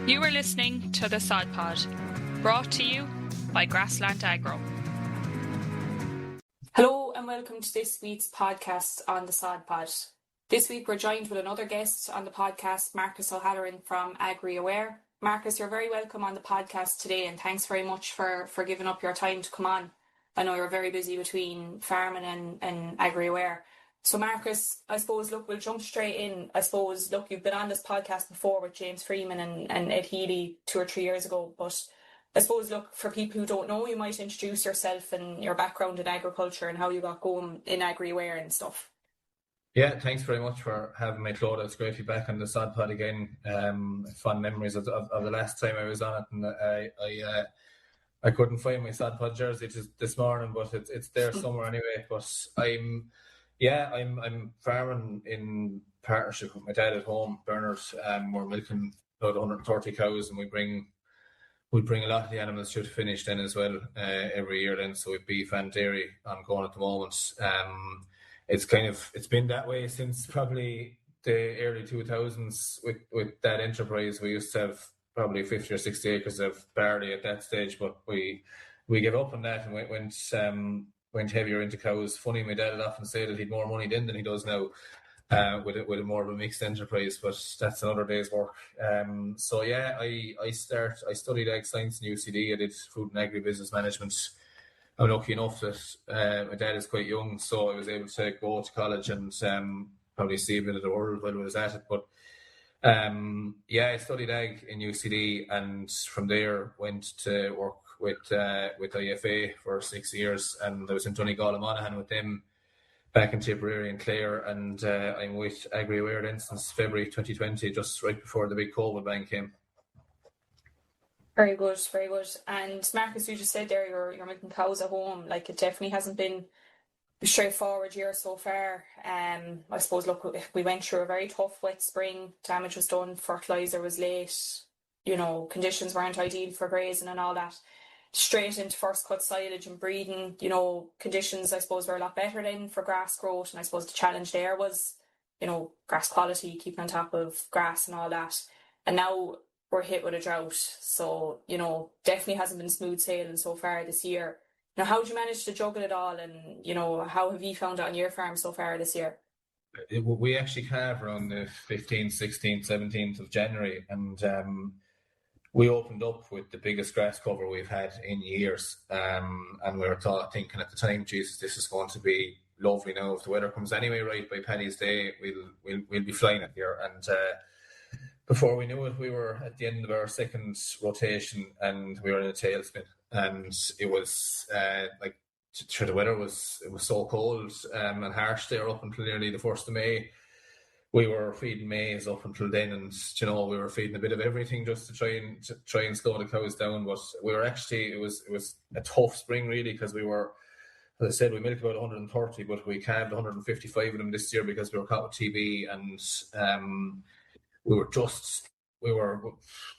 You are listening to the Sod Pod, brought to you by Grassland Agro. Hello and welcome to this week's podcast on the Sod Pod. This week we're joined with another guest on the podcast, Marcus O'Halloran from Agri Aware. Marcus, you're very welcome on the podcast today, and thanks very much for giving up your time to come on. I know you're very busy between farming and Agri Aware. So Marcus, I suppose, look, we'll jump straight in. I suppose, look, you've been on this podcast before with James Freeman and Ed Healy 2 or 3 years ago, but I suppose, look, for people who don't know, you might introduce yourself and your background in agriculture and how you got going in Agri-Aware and stuff. Yeah, thanks very much for having me, Clodagh. It's great to be back on the Sod Pod again. Fond memories of the last time I was on it, and I couldn't find my Sod Pod jersey this morning, but it's there somewhere anyway. But I'm farming in partnership with my dad at home, Bernard. We're milking about 130 cows, and we bring a lot of the animals to finish then as well every year then. So we've beef and dairy ongoing at the moment. It's been that way since probably the early 2000s with that enterprise. We used to have probably 50 or 60 acres of barley at that stage, but we gave up on that and went heavier into cows. Funny, my dad would often say that he'd more money then than he does now, with a more of a mixed enterprise, but that's another day's work. I studied ag science in UCD. I did food and agribusiness management. I'm lucky enough that my dad is quite young, so I was able to go to college and probably see a bit of the world while I was at it. But I studied ag in UCD, and from there went to work with IFA for 6 years, and I was in Donegal and Monaghan with them back in Tipperary and Clare, and I'm with Agri Aware then since February 2020, just right before the big COVID ban came. Very good, very good. And Marcus, you just said there you're milking cows at home. Like, it definitely hasn't been a straightforward year so far. I suppose, look, we went through a very tough wet spring. Damage was done, fertiliser was late. You know, conditions weren't ideal for grazing and all that. Straight into first cut silage and breeding. You know, conditions, I suppose, were a lot better then for grass growth. And I suppose the challenge there was, you know, grass quality, keeping on top of grass and all that. And now we're hit with a drought. So, you know, definitely hasn't been smooth sailing so far this year. Now, how did you manage to juggle it all? And, you know, how have you found it on your farm so far this year? We actually calve around the 15th, 16th, 17th of January, and we opened up with the biggest grass cover we've had in years. And we were thinking at the time, Jesus, this is going to be lovely now. If the weather comes anyway right by Paddy's Day, we'll be flying it here. And before we knew it, we were at the end of our second rotation and we were in a tailspin. And it was the weather was so cold and harsh there up until nearly the 1st of May. We were feeding maize up until then, and we were feeding a bit of everything just to try and slow the cows down. But we were actually it was a tough spring really, because we were, as I said, we milked about 130, but we calved 155 of them this year because we were caught with TB, and there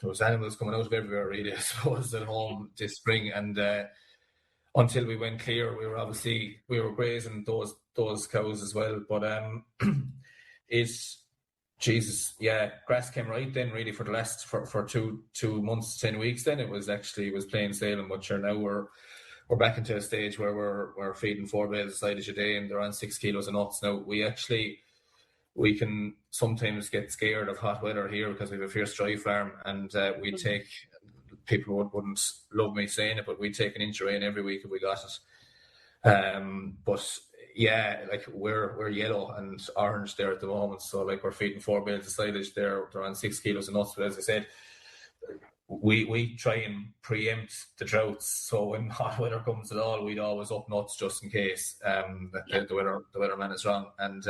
was animals coming out of everywhere really, I suppose, at home this spring, and until we went clear, we were grazing those cows as well. But grass came right then really for the last for 2 months, 10 weeks. Then it was plain sailing. But sure, now we're back into a stage where we're feeding 4 bales of silage a day, and they're on 6 kilos of nuts now. We can sometimes get scared of hot weather here because we have a fierce dry farm, and we take, people wouldn't love me saying it, but we take an inch of rain every week if we got it. But yeah, like we're yellow and orange there at the moment, so like we're feeding 4 bales of silage there. They're on 6 kilos of nuts, but as I said, we try and preempt the droughts, so when hot weather comes at all, we'd always up nuts just in case the weatherman is wrong. And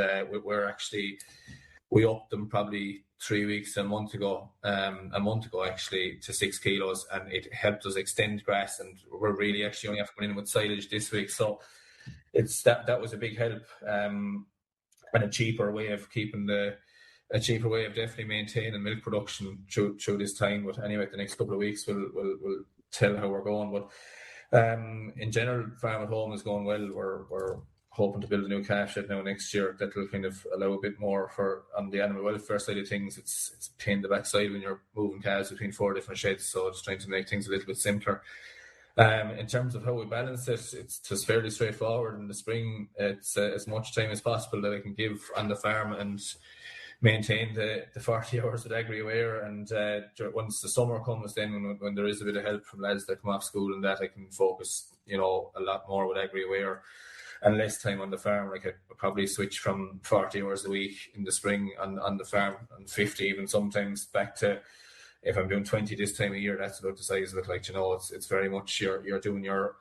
we upped them probably 3 weeks, a month ago actually, to 6 kilos, and it helped us extend grass, and we're really actually only have to go in with silage this week. So it's that was a big help, and a cheaper way of definitely maintaining milk production through this time. But anyway, the next couple of weeks we'll tell how we're going. But in general, farm at home is going well. We're hoping to build a new calf shed now next year that will kind of allow a bit more for on the animal welfare side of things. It's a pain in the backside when you're moving calves between 4 different sheds, so just trying to make things a little bit simpler. In terms of how we balance it, it's just fairly straightforward. In the spring, it's as much time as possible that I can give on the farm and maintain the 40 hours with Agri Aware. And once the summer comes, then when there is a bit of help from lads that come off school and that, I can focus, a lot more with Agri Aware and less time on the farm. Like I probably switch from 40 hours a week in the spring on the farm, and 50 even sometimes, back to, if I'm doing 20 this time of year, that's about the size of it. Like, it's very much you're doing you're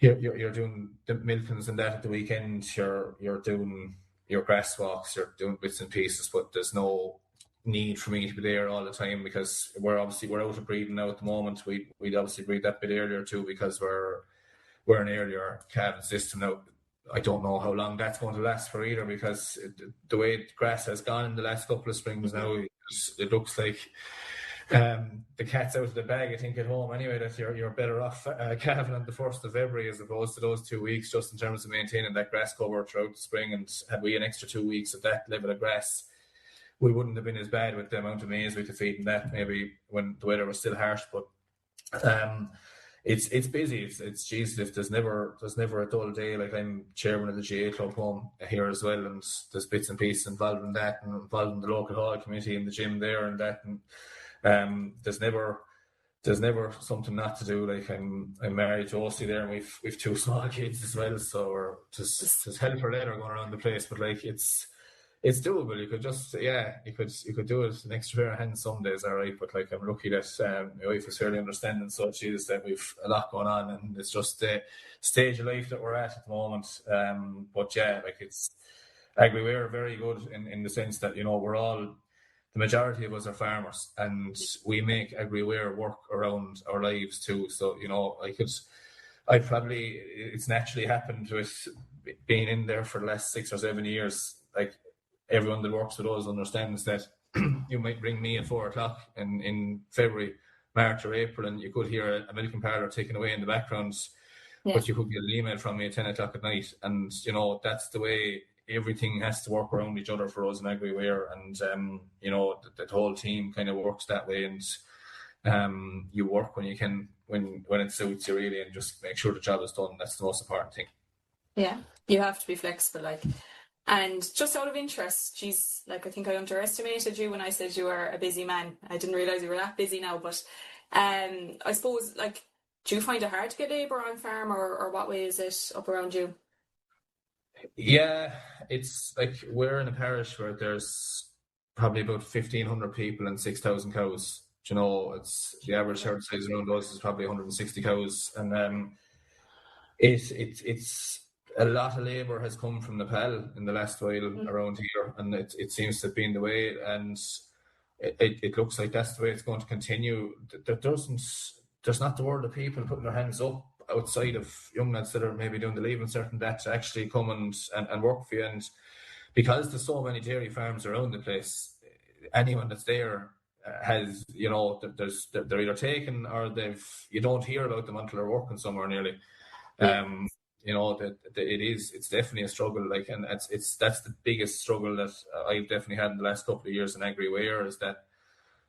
doing the milkings and that at the weekend. You're doing your grass walks, you're doing bits and pieces, but there's no need for me to be there all the time, because we're out of breeding now at the moment. We'd obviously breed that bit earlier too, because we're an earlier calving system now. I don't know how long that's going to last for either, because the way grass has gone in the last couple of springs now, it looks like the cat's out of the bag, I think, at home anyway, that you're better off calving on the 1st of February as opposed to those 2 weeks, just in terms of maintaining that grass cover throughout the spring. And had we an extra 2 weeks of that level of grass, we wouldn't have been as bad with the amount of maize we could feed in that, maybe when the weather was still harsh. But it's busy. It's Jesus, if there's never a dull day. Like, I'm chairman of the GA club home here as well, and there's bits and pieces involved in that, and involved in the local hall committee and the gym there and that. And there's never something not to do. Like, I'm married to Josie there, and we've 2 small kids as well, so we're just hell for leather going around the place. But like, it's doable. You could do it an extra pair of hands some days, all right. But like, I'm lucky that my wife is fairly understanding, so she is that we've a lot going on, and it's just the stage of life that we're at the moment. But yeah, like, it's Agri Aware are very good in the sense that, we're all, the majority of us are farmers, and we make Agri Aware work around our lives too. So, it's naturally happened with being in there for the last 6 or 7 years. Like, everyone that works with us understands that you might ring me at 4:00 in February, March or April, and you could hear a milking parlour ticking away in the background, but you could get an email from me at 10:00 at night. And, that's the way everything has to work around each other for us in Agri Aware. And, the whole team kind of works that way. And you work when you can, when it suits you, really, and just make sure the job is done. That's the most important thing. Yeah, you have to be flexible, like. And just out of interest, geez, like, I think I underestimated you when I said you were a busy man. I didn't realise you were that busy now. But I suppose, like, do you find it hard to get labour on farm, or what way is it up around you? Yeah, it's like, we're in a parish where there's probably about 1,500 people and 6,000 cows. It's the average herd size around us is probably 160 cows, and it's a lot of labour has come from Nepal in the last while around here, and it seems to have been the way, and it looks like that's the way it's going to continue. There's not the world of people putting their hands up outside of young lads that are maybe doing the leaving cert and that, to actually come and work for you. And because there's so many dairy farms around the place, anyone that's there has, they're either taken, or you don't hear about them until they're working somewhere nearly. It's definitely a struggle. Like, and that's the biggest struggle that I've definitely had in the last couple of years in Agri Aware, is that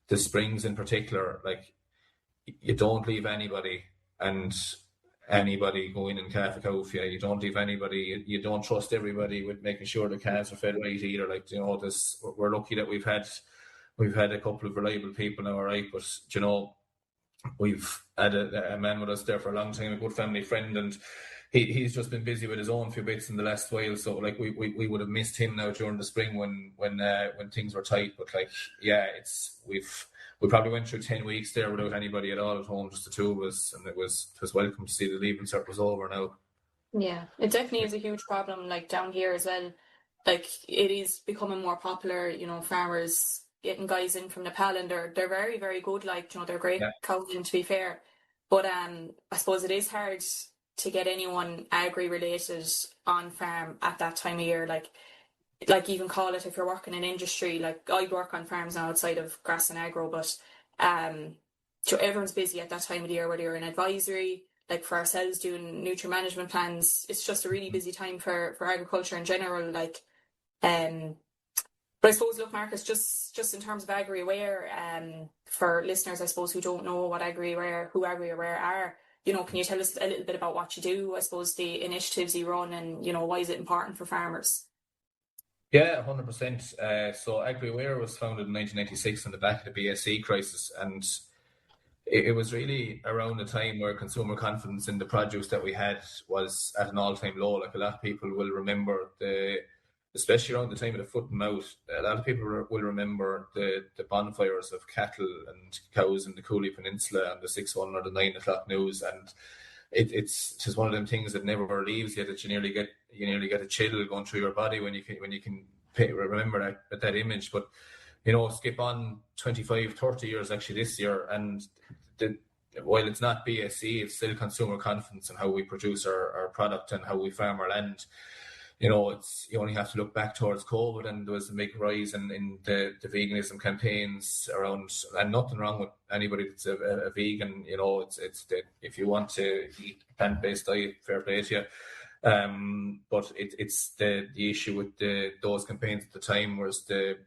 the springs in particular, like, you don't leave anybody go in and calf a cow for you. You don't leave anybody. You don't trust everybody with making sure the calves are fed right either. Like, we're lucky that we've had a couple of reliable people now, all right. But we've had a man with us there for a long time, a good family friend, and he's just been busy with his own few bits in the last while. So, like, we would have missed him now during the spring when things were tight. But, like, yeah, we probably went through 10 weeks there without anybody at all at home, just the 2 of us, and it was welcome to see the leaving cert was over now. Yeah, it definitely is a huge problem, like, down here as well. Like, it is becoming more popular, farmers getting guys in from Nepal, and they're very, very good. Like, they're great cowmen, to be fair. But I suppose it is hard to get anyone agri related on farm at that time of year. Like you can call it, if you're working in industry. Like, I work on farms now outside of grass and agro, but so everyone's busy at that time of the year, whether you're in advisory like for ourselves doing nutrient management plans. It's just a really busy time for agriculture in general. Like, but I suppose, look, Marcus, just in terms of Agri Aware, for listeners, I suppose, who don't know what who Agri Aware are, can you tell us a little bit about what you do? I suppose the initiatives you run, and why is it important for farmers? Yeah, 100%. So Agri Aware was founded in 1996 on the back of the BSE crisis, and it was really around the time where consumer confidence in the produce that we had was at an all-time low. Like, a lot of people will remember especially around the time of the foot and mouth, a lot of people will remember the bonfires of cattle and cows in the Cooley Peninsula and the 6-1 or the 9 o'clock news. And it's just one of them things that never leaves you, that you nearly get a chill going through your body when you can remember that image. But skip on 25, 30 years actually this year, and while it's not BSE, it's still consumer confidence in how we produce our product and how we farm our land. You only have to look back towards COVID, and there was a big rise in the veganism campaigns around, and nothing wrong with anybody that's a vegan. If you want to eat plant-based diet, fair play to you. But it's the issue with those campaigns at the time was the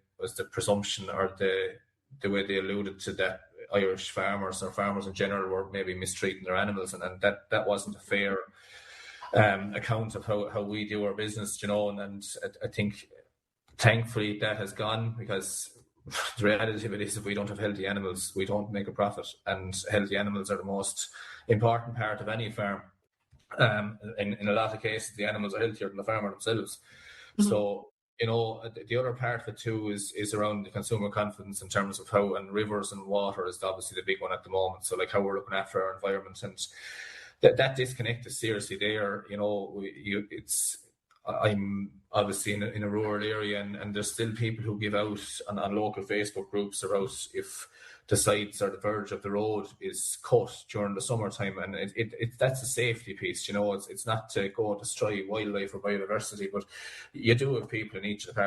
presumption, or the way they alluded to that Irish farmers or farmers in general were maybe mistreating their animals, and that wasn't a fair account of how we do our business, and I think thankfully that has gone, because the reality of it is, if we don't have healthy animals, we don't make a profit, and healthy animals are the most important part of any farm. In a lot of cases, the animals are healthier than the farmer themselves. Mm-hmm. So the other part of it too is around the consumer confidence in terms of how, and rivers and water is obviously the big one at the moment. So, like, how we're looking after our environment, and that disconnect is seriously there. I'm obviously in a rural area, and there's still people who give out on local Facebook groups about if the sides or the verge of the road is cut during the summertime, and that's a safety piece. It's not to go destroy wildlife or biodiversity, but you do have people in each of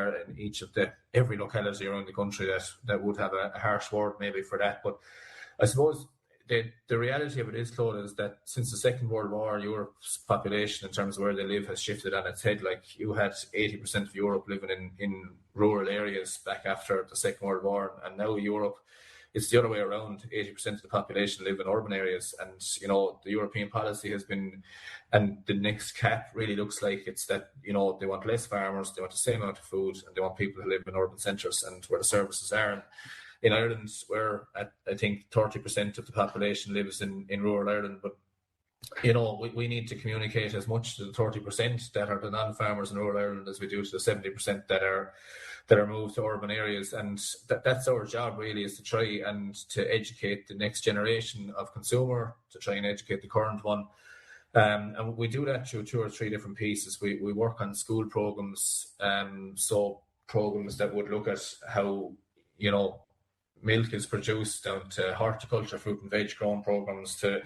every locality around the country that would have a harsh word maybe for that. But I suppose the reality of it is, Clodagh, is that since the Second World War, Europe's population in terms of where they live has shifted on its head. Like, you had 80% of Europe living in rural areas back after the Second World War, and now Europe, it's the other way around. 80% of the population live in urban areas, and the European policy has been, and the next cap really looks like it's that they want less farmers, they want the same amount of food, and they want people who live in urban centres and where the services are. And in Ireland, where I think 30% of the population lives in rural Ireland, but we need to communicate as much to the 30% that are the non-farmers in rural Ireland as we do to the 70% that are moved to urban areas. And that's our job, really, is to try and to educate the next generation of consumer, to try and educate the current one. And we do that through 2 or 3 different pieces. We work on school programs, so programs that would look at how milk is produced, down to horticulture, fruit and veg growing programs, to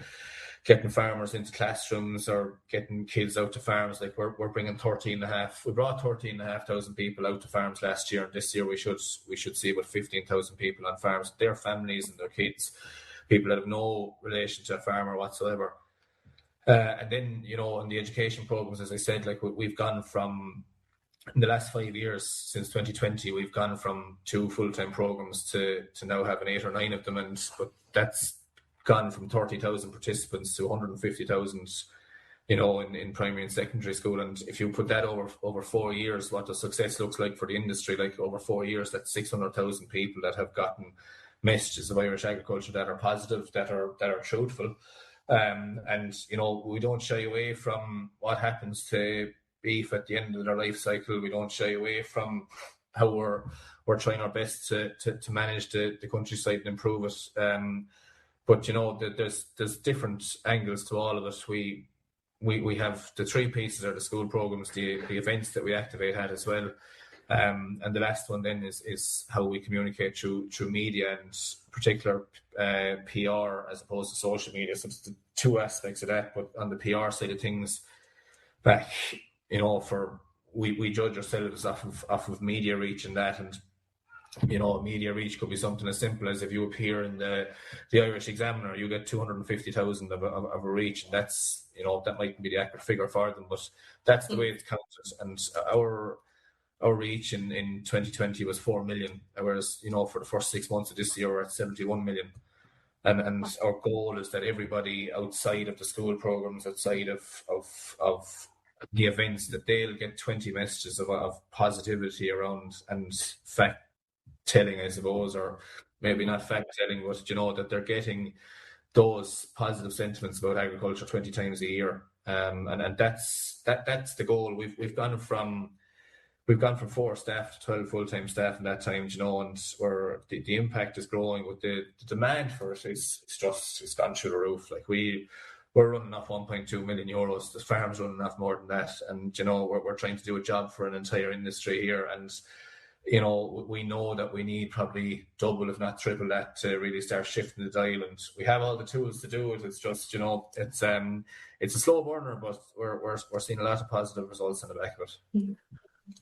getting farmers into classrooms or getting kids out to farms. Like, we're bringing we brought 13,500 people out to farms last year, and this year we should see about 15,000 people on farms, their families and their kids, people that have no relation to a farmer whatsoever. And then, in the education programs, as I said, like, we've gone from, in the last 5 years, since 2020, we've gone from 2 full-time programs to now having 8 or 9 of them, but that's gone from 30,000 participants to 150,000, in primary and secondary school. And if you put that over 4 years, what the success looks like for the industry, like, over 4 years, that's 600,000 people that have gotten messages of Irish agriculture that are positive, that are truthful. And we don't shy away from what happens to beef at the end of their life cycle. We don't shy away from how we're trying our best to manage the countryside and improve it. But there's different angles to all of it. We have the 3 pieces are the school programs, the events that we activate at as well, and the last one then is how we communicate through media, and particular PR as opposed to social media. So it's the 2 aspects of that. But on the PR side of things, back, we judge ourselves off of media reach and that, and media reach could be something as simple as if you appear in the Irish Examiner, you get 250,000 of a reach, and that's, that might be the accurate figure for them, but that's the way it's counted. And our reach in 2020 was 4 million, whereas, for the first 6 months of this year, we're at 71 million. And our goal is that everybody outside of the school programs, outside of the events, that they'll get 20 messages of positivity around and fact telling, I suppose, or maybe not fact telling, but that they're getting those positive sentiments about agriculture 20 times a year. And that's the goal. We've gone from 4 staff to 12 full-time staff in that time, and where the impact is growing, with the demand for it it's gone through the roof. Like we're running off 1.2 million euros. The farm's running off more than that, and we're trying to do a job for an entire industry here, and we know that we need probably double, if not triple that, to really start shifting the dial. And we have all the tools to do it. It's just, it's a slow burner, but we're seeing a lot of positive results in the back of it.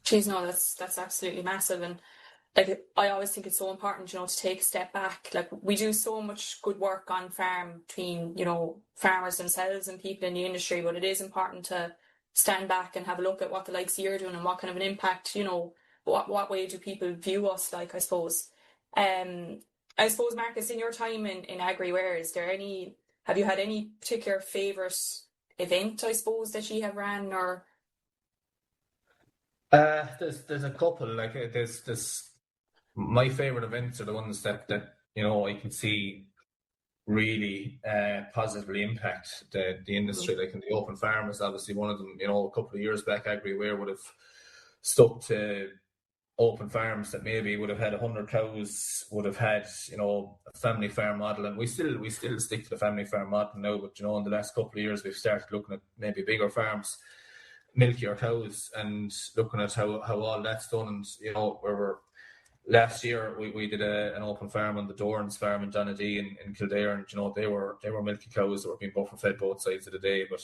Jeez, no, that's absolutely massive. And like, I always think it's so important, to take a step back. Like, we do so much good work on farm between, farmers themselves and people in the industry, but it is important to stand back and have a look at what the likes of you're doing and what kind of an impact, what way do people view us, like, I suppose. I suppose, Marcus, in your time in Agri Aware, have you had any particular favourite event, I suppose, that you have ran, or? There's a couple. Like, there's my favourite events are the ones that I can see really positively impact the industry. Like, in the open farm is obviously one of them. A couple of years back, Agri Aware would have stuck to open farms that maybe would have had 100 cows, would have had a family farm model, and we still stick to the family farm model now. But in the last couple of years, we've started looking at maybe bigger farms, milkier cows, and looking at how all that's done. And last year we did an open farm on the Dorans farm in Donadee in Kildare, and they were milky cows that were being buffer fed both sides of the day. But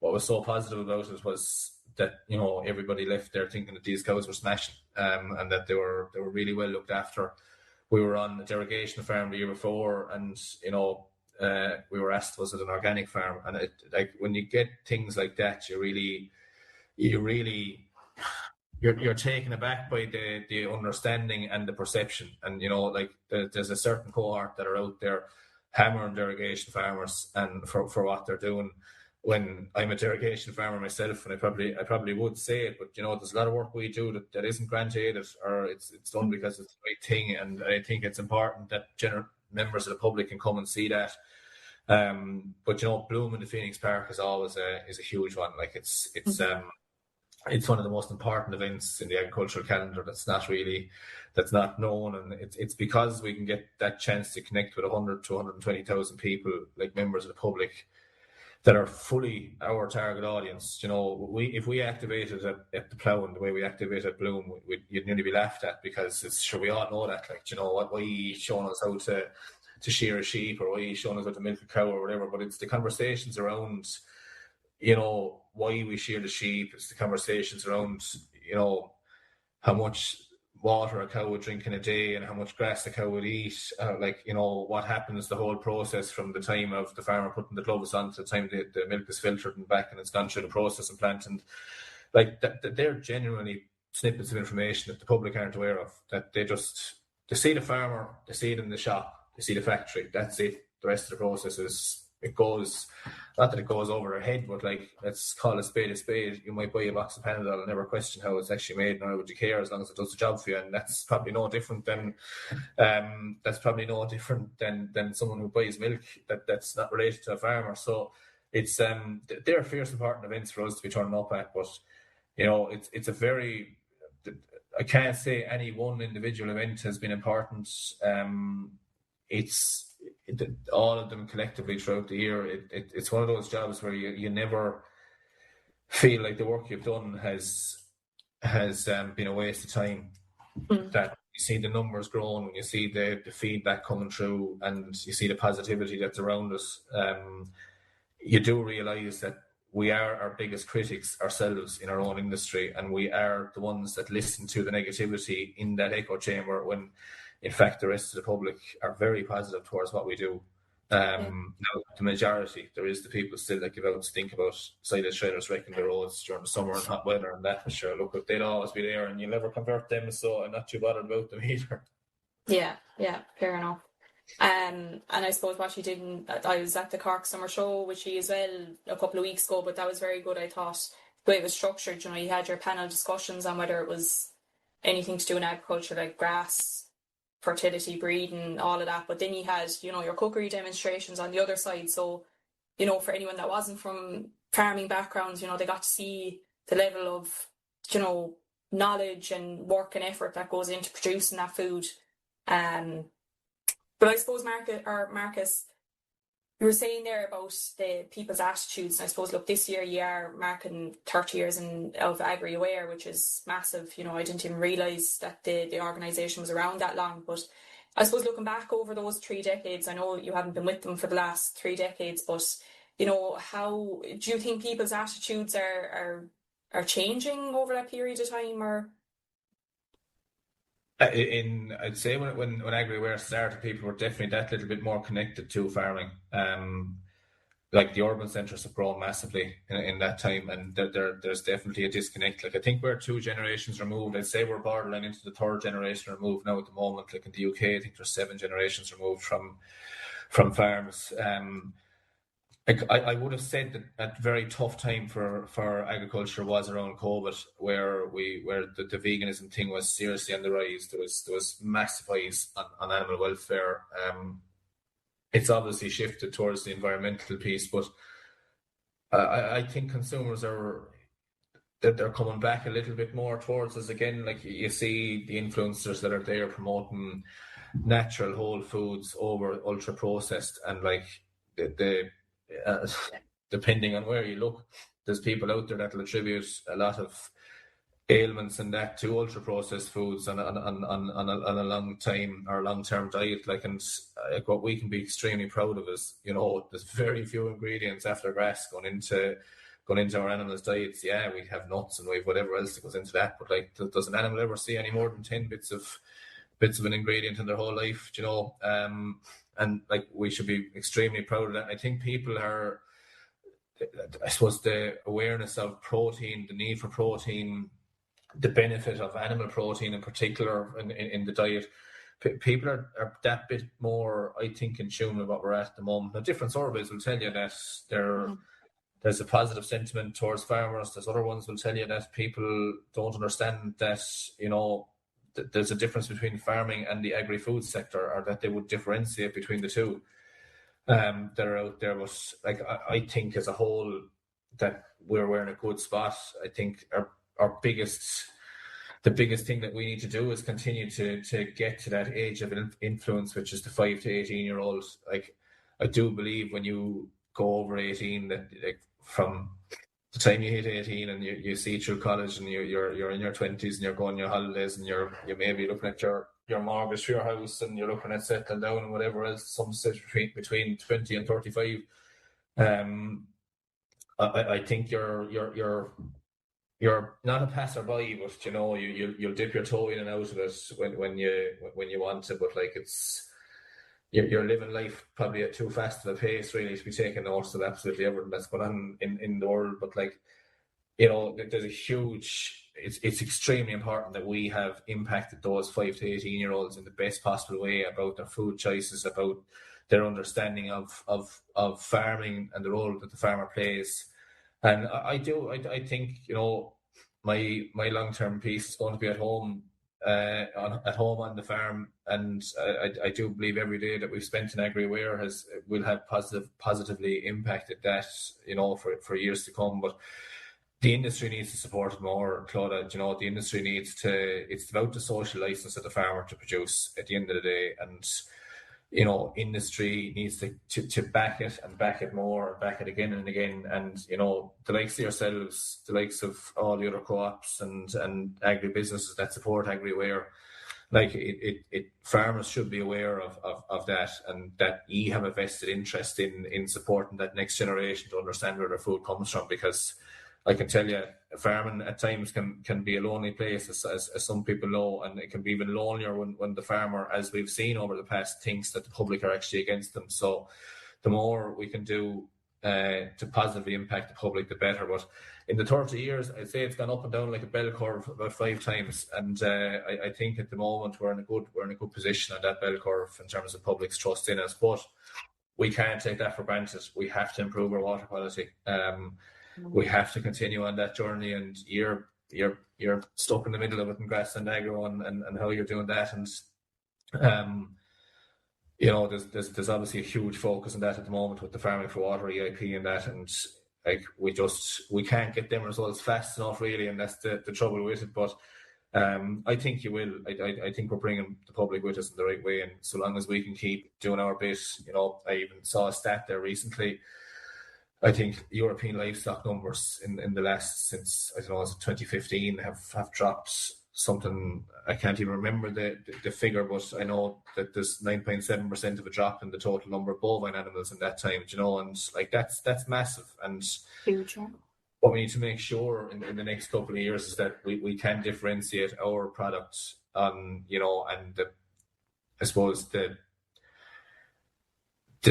what was so positive about it was that everybody left there thinking that these cows were smashing, and that they were really well looked after. We were on a derogation farm the year before, and we were asked, was it an organic farm? And when you get things like that, you're taken aback by the understanding and the perception. And there's a certain cohort that are out there hammering derogation farmers and for what they're doing. When I'm a derogation farmer myself, and I probably would say it, but there's a lot of work we do that isn't grant-aided, or it's done because it's the right thing. And I think it's important that general members of the public can come and see that. But Bloom in the Phoenix Park is always is a huge one. Like, it's one of the most important events in the agricultural calendar that's not known, and it's because we can get that chance to connect with 100 to 120,000 people, like members of the public, that are fully our target audience. If we activated at the Plough in the way we activated at Bloom, you'd nearly be laughed at, because we all know that. Like, why are you showing us how to shear a sheep, or why are you showing us how to milk a cow, or whatever? But it's the conversations around why we shear the sheep. It's the conversations around how much water a cow would drink in a day, and how much grass the cow would eat. What happens, the whole process from the time of the farmer putting the gloves on to the time the milk is filtered and back and it's gone through the processing plant. And they're genuinely snippets of information that the public aren't aware of, that they see the farmer, they see it in the shop, they see the factory, that's it. The rest of the process it goes, not that it goes over their head, but let's call a spade a spade. You might buy a box of Panadol and never question how it's actually made, nor would you care, as long as it does the job for you. And that's probably no different than someone who buys milk that's not related to a farmer. So it's they're fierce important events for us to be turning up at. But it's a very, I can't say any one individual event has been important. It's all of them collectively throughout the year. It's one of those jobs where you never feel like the work you've done has been a waste of time. That you see the numbers growing, when you see the feedback coming through, and you see the positivity that's around us, you do realise that we are our biggest critics ourselves in our own industry, and we are the ones that listen to the negativity in that echo chamber when, in fact, the rest of the public are very positive towards what we do. Now, the majority, there is the people still that give out and think about silage shredders wrecking the roads during the summer and hot weather and that. For sure, look, they'll always be there, and you'll never convert them, so I'm not too bothered about them either. Yeah, fair enough. And I suppose what you did, I was at the Cork Summer Show with you as well a couple of weeks ago, but that was very good. I thought the way it was structured, you had your panel discussions on whether it was anything to do in agriculture, like grass, fertility, breeding, all of that. But then you had, your cookery demonstrations on the other side. So, for anyone that wasn't from farming backgrounds, they got to see the level of, knowledge and work and effort that goes into producing that food. But I suppose, Marcus, you were saying there about the people's attitudes. And I suppose, look, this year you are marking 30 years of Agri Aware, which is massive. I didn't even realise that the organisation was around that long. But I suppose looking back over those 3 decades, I know you haven't been with them for the last 3 decades, but, how do you think people's attitudes are changing over that period of time, or? I'd say when Agri Aware started, people were definitely that little bit more connected to farming. Like the urban centres have grown massively in that time, and there's definitely a disconnect. Like I think we're 2 generations removed. I'd say we're borderline into the 3rd generation removed now at the moment. Like in the UK, I think there's 7 generations removed from farms. I would have said that a very tough time for agriculture was around COVID, where the veganism thing was seriously on the rise. There was massive eyes on animal welfare. It's obviously shifted towards the environmental piece, but I think consumers they're coming back a little bit more towards us again. Like you see the influencers that are there promoting natural whole foods over ultra processed, and like depending on where you look, there's people out there that will attribute a lot of ailments and that to ultra processed foods on a long term diet. And what we can be extremely proud of is, there's very few ingredients after grass going into our animals' diets. Yeah, we have nuts and we have whatever else that goes into that, but does an animal ever see any more than 10 bits of an ingredient in their whole life? And we should be extremely proud of that. I think people are, I suppose, the awareness of protein, the need for protein, the benefit of animal protein in particular in the diet. People are that bit more, I think, in tune with what we're at the moment. Now, different surveys will tell you that there's a positive sentiment towards farmers. There's other ones will tell you that people don't understand that, there's a difference between farming and the agri-food sector, or that they would differentiate between the two that are out there. But I think as a whole that we're in a good spot. I think the biggest thing that we need to do is continue to get to that age of influence, which is the 5 to 18-year-olds. I do believe when you go over 18, that from the time you hit 18 and you see through college and you're in your 20s and you're going on your holidays and you may be looking at your mortgage for your house and you're looking at settling down and whatever else, some stage between 20 and 35. I think you're not a passerby, but you'll dip your toe in and out of it when you want to. But you're living life probably at too fast of a pace, really, to be taking notice of absolutely everything that's going on in the world. But there's a huge. It's extremely important that we have impacted those 5 to 18-year-olds in the best possible way about their food choices, about their understanding of farming and the role that the farmer plays. And I think my long-term piece is going to be at home on the farm, and I do believe every day that we've spent in Agri Aware will have positively impacted that for years to come. But the industry needs to support it more, Clodagh. The industry needs to. It's about the social license of the farmer to produce at the end of the day, and industry needs to back it and back it more and back it again and again. And, the likes of yourselves, the likes of all the other co-ops and agri-businesses that support Agri Aware, like farmers should be aware of that, and that you have a vested interest in supporting that next generation to understand where their food comes from. Because I can tell you, farming at times can be a lonely place, as some people know, and it can be even lonelier when the farmer, as we've seen over the past, thinks that the public are actually against them. So the more we can do to positively impact the public, the better. But in the 30 years, I'd say it's gone up and down like a bell curve about 5 times, and I think at the moment we're in a good position on that bell curve in terms of public's trust in us. But we can't take that for granted. We have to improve our water quality. We have to continue on that journey, and you're stuck in the middle of it in Grassland Agro and how you're doing that. And there's obviously a huge focus on that at the moment with the Farming for Water EIP and that, and like we can't get them results fast enough, really, and that's the trouble with it. But I think you will. I think we're bringing the public with us in the right way, and so long as we can keep doing our bit, I even saw a stat there recently. I think European livestock numbers in the last, since, I don't know, was it 2015, have dropped something. I can't even remember the figure, but I know that there's 9.7% of a drop in the total number of bovine animals in that time, and like that's massive. And huge. what we need to make sure in the next couple of years is that we can differentiate our products on, and I suppose the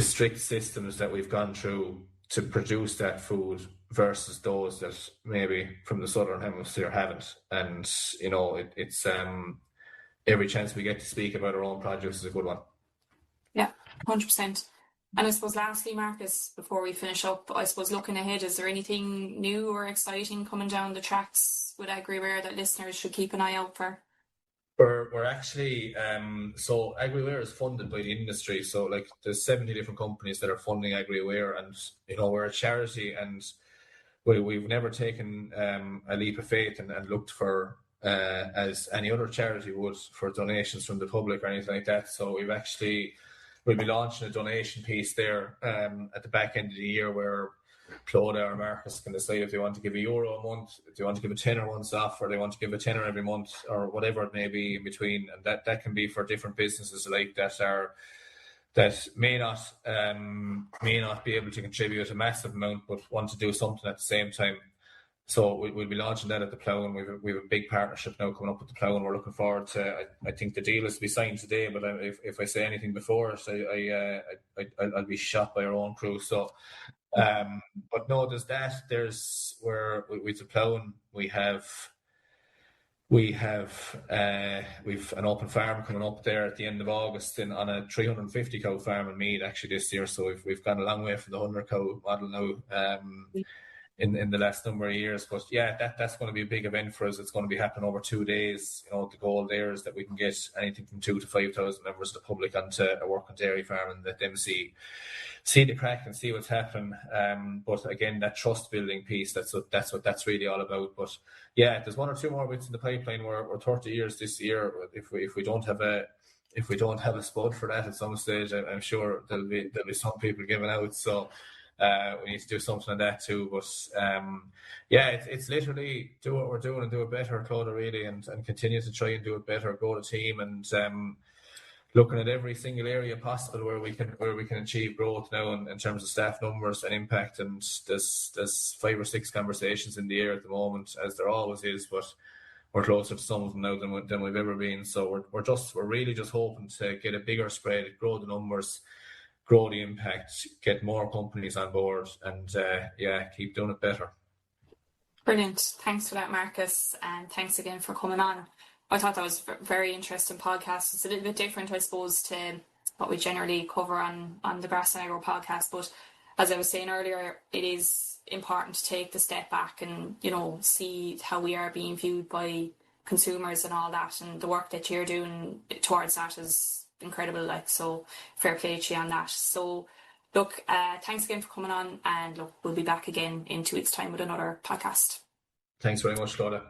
strict systems that we've gone through to produce that food versus those that maybe from the southern hemisphere haven't. And it's every chance we get to speak about our own produce is a good one. Yeah, 100%. And I suppose lastly, Marcus, before we finish up, I suppose looking ahead, is there anything new or exciting coming down the tracks with Agri Aware that listeners should keep an eye out for? We're actually so Agri Aware is funded by the industry. So like there's 70 different companies that are funding Agri Aware, and we're a charity, and we've never taken a leap of faith and looked for as any other charity would for donations from the public or anything like that. So we'll be launching a donation piece there at the back end of the year, where Clodagh or Marcus can decide if they want to give €1 a month, if they want to give a tenner once off, or they want to give a tenner every month, or whatever it may be in between. And that can be for different businesses like that may not be able to contribute a massive amount, but want to do something at the same time. So we'll be launching that at the Plough, and we have a big partnership now coming up with the Plough, and we're looking forward to. I think the deal is to be signed today, but if I say anything before, I'll be shot by our own crew. So. But no, there's that. There's where with the Plough, we've an open farm coming up there at the end of August on a 350 cow farm in Meath actually this year. So we've gone a long way from the 100 cow model now. In the last number of years, but yeah, that's going to be a big event for us. It's going to be happening over 2 days. The goal there is that we can get anything from 2,000 to 5,000 members of the public onto a working dairy farm and let them see the crack and see what's happening. But again, that trust building piece, that's what really all about. But yeah, there's 1 or 2 more bits in the pipeline. We're 30 years this year. If we don't have a spud for that at some stage, I'm sure there'll be some people giving out. So. We need to do something on that too, but it's literally do what we're doing and do it better, Clodagh, really, and continue to try and do it better, grow the team, and looking at every single area possible where we can achieve growth now in terms of staff numbers and impact. And there's 5 or 6 conversations in the air at the moment, as there always is, but we're closer to some of them now than we've ever been. So we're really just hoping to get a bigger spread, grow the numbers, grow the impact, get more companies on board, and keep doing it better. Brilliant. Thanks for that, Marcus, and thanks again for coming on. I thought that was a very interesting podcast. It's a little bit different, I suppose, to what we generally cover on the Grassland Agro podcast, but as I was saying earlier, it is important to take the step back and see how we are being viewed by consumers and all that, and the work that you're doing towards that is incredible, so fair play to you on that. So look, thanks again for coming on, and look, we'll be back again in 2 weeks' time with another podcast. Thanks very much, Clodagh.